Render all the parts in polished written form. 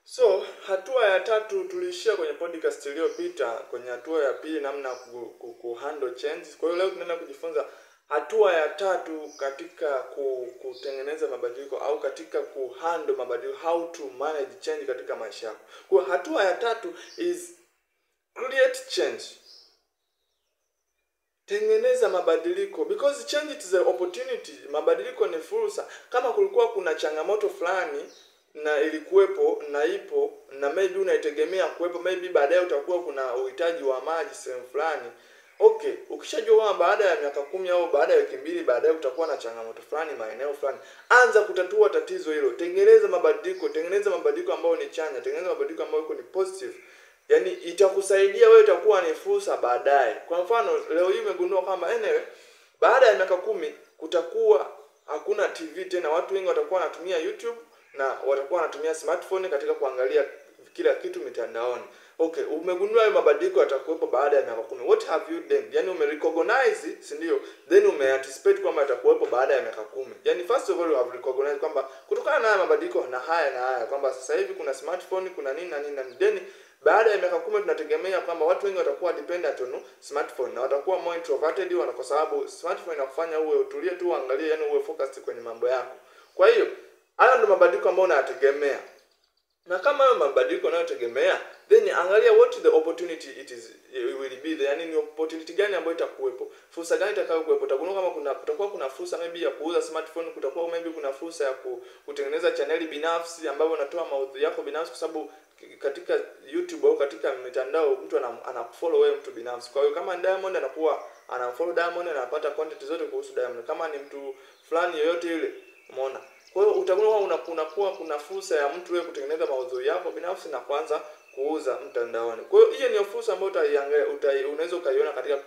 So, hatua ya tatu tulishia kwenye podcast iliyopita, kwenye hatua ya pili namna kuhandle changes. Kwa hiyo leo tunaenda kujifunza hatua ya tatu katika kutengeneza mabadiliko au katika kuhandle mabadiliko, how to manage change katika maisha yako. Kwa hiyo hatua ya tatu is create change. Tengeneza mabadiliko, because change is an opportunity. Mabadiliko ni fursa. Kama kulikuwa kuna changamoto fulani na ilikuwepo na ipo na maybe unaitegemea kuwepo, maybe baadaye utakuwa kuna uhitaji wa maji sehemu fulani. Okay, ukishajua baada ya miaka 10 au baada ya wiki 2 baadaye utakuwa na changamoto fulani maeneo fulani, anza kutatua tatizo hilo. Tengeneza mabadiliko ambayo ni chanya, tengeneza mabadiliko ambayo ni positive. Yaani itakusaidia wewe, itakuwa ni fursa baadaye. Kwa mfano leo hii umegundua kwamba baada ya miaka 10 kutakuwa hakuna TV tena, watu wengi watakuwa wanatumia YouTube na watakuwa wanatumia smartphone katika kuangalia kila kitu mitandaoni. Okay, umegundua hayo mabadiliko yatakuwepo baada ya miaka 10. What have you done? Yaani umerecognize, si ndio? Then umeanticipate kwamba yatakuwepo baada ya miaka 10. Yaani first of all you have recognized kwamba kutokana na haya mabadiliko na haya kwamba sasa hivi kuna smartphone, kuna nini na nini na then baada ya miaka 10 tunategemea kwamba watu wengi watakuwa dependent on smartphone na watakuwa more introverted, kwa sababu smartphone inakufanya uwe utulie tu uangalie, yani uwe focused kwenye mambo yako. Kwa hiyo hayo ndio mabadiliko ambayo unayategemea. Na kama hayo mabadiliko unayotegemea, then angalia what the opportunity it will be there. Yani ni opportunity gani ambayo itakuwepo? Fursa gani itakayokuwepo? Utakuwa kutakuwa kuna fursa maybe ya kuuza smartphone, kutakuwa maybe kuna fursa ya kutengeneza channel binafsi ambayo unatoa maudhui yako binafsi, kwa sababu katika YouTube au katika mitandao mtu anakufollow wewe mtu binafsi. Kwa hiyo kama Diamond anakuwa anafollow Diamond na anapata content zote kuhusu Diamond. Kama ni mtu fulani yoyote ile, umeona? Kwa hiyo utakuwa kuna fursa ya mtu wewe kutengeneza maudhui yako binafsi na kuanza kuuza mtandaoni. Kwa hiyo hiyo ni fursa ambayo unaweza ukaiona katika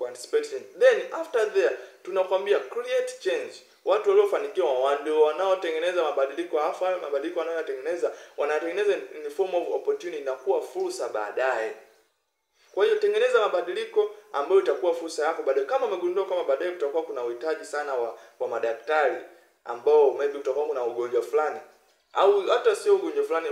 anticipate. Then after there tunakwambia create change. Watu waliofanikiwa ndio wanaotengeneza mabadiliko. Hasa mabadiliko wanatengeneza in form of opportunity na kuwa fursa baadaye. Kwa hiyo tengeneza mabadiliko ambayo itakuwa fursa yako baadaye. Kama umegundua kama baadaye kutakuwa kuna uhitaji sana wa madaktari ambao maybe utakuwa kuna ugonjwa fulani au hata sio ugonjwa fulani,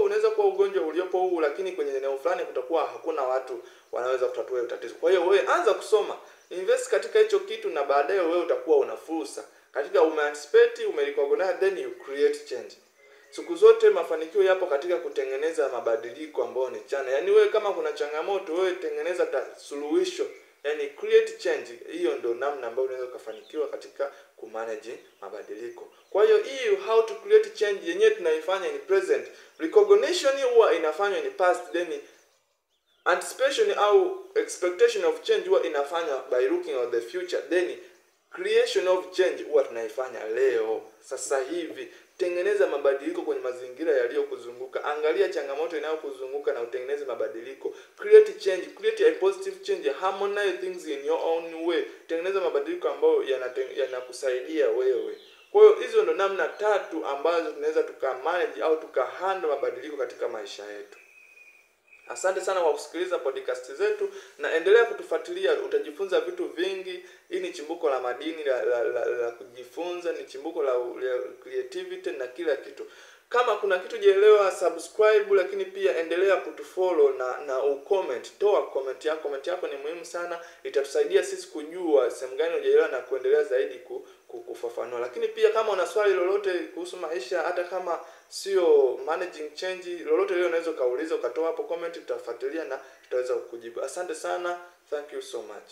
unaweza kuwa ugonjwa uliopo huu, lakini kwenye eneo fulani kutakuwa hakuna watu wanaweza kutatua hiyo tatizo. Kwa hiyo wewe anza kusoma, invest katika hicho kitu, na baadaye wewe utakuwa una fursa katika umeanticipate, umerecognize, then you create change. Siku zote mafanikio yapo katika kutengeneza mabadiliko ambayo ni chanya. Yaani wewe kama kuna changamoto, wewe tengeneza suluhisho. Yaani create change. Hiyo ndio namna ambayo unaweza kufanikiwa katika kumanage mabadiliko. Kwa hiyo hii how to create change yenyewe tunaifanya in present. Recognition huwa inafanywa in past, then anticipation au expectation of change huwa inafanywa by looking at the future, then creation of change huwa tunaifanya leo sasa hivi. Tengeneza mabadiliko kwenye mazingira yaliyokuzunguka. Angalia changamoto inayokuzunguka na utengeneze mabadiliko. Create change, create a positive change, harmonize things in your own way. Tengeneza mabadiliko ambayo yanakusaidia wewe. Kwa hiyo hizo ndo namna tatu ambazo tunaweza tukamanage au tukahandle mabadiliko katika maisha yetu. Asante sana kwa kusikiliza podcast zetu na endelea kutufuatilia, utajifunza vitu vingi. Hii ni chimbuko la madini la kujifunza, ni chimbuko la creativity na kila kitu. Kama kuna kitu hujaelewa, subscribe, lakini pia endelea kutufollow na ucomment. Toa comment yako. Comment yako ni muhimu sana. Itatusaidia sisi kujua sehemu gani hujaelewa na kuendelea zaidi kufafanua. Lakini pia kama una swali lolote kuhusu maisha, hata kama sio managing change, lolote leo unaweza kauliza, ukatoa hapo comment, tutafuatilia na tutaweza kukujibu. Asante sana. Thank you so much.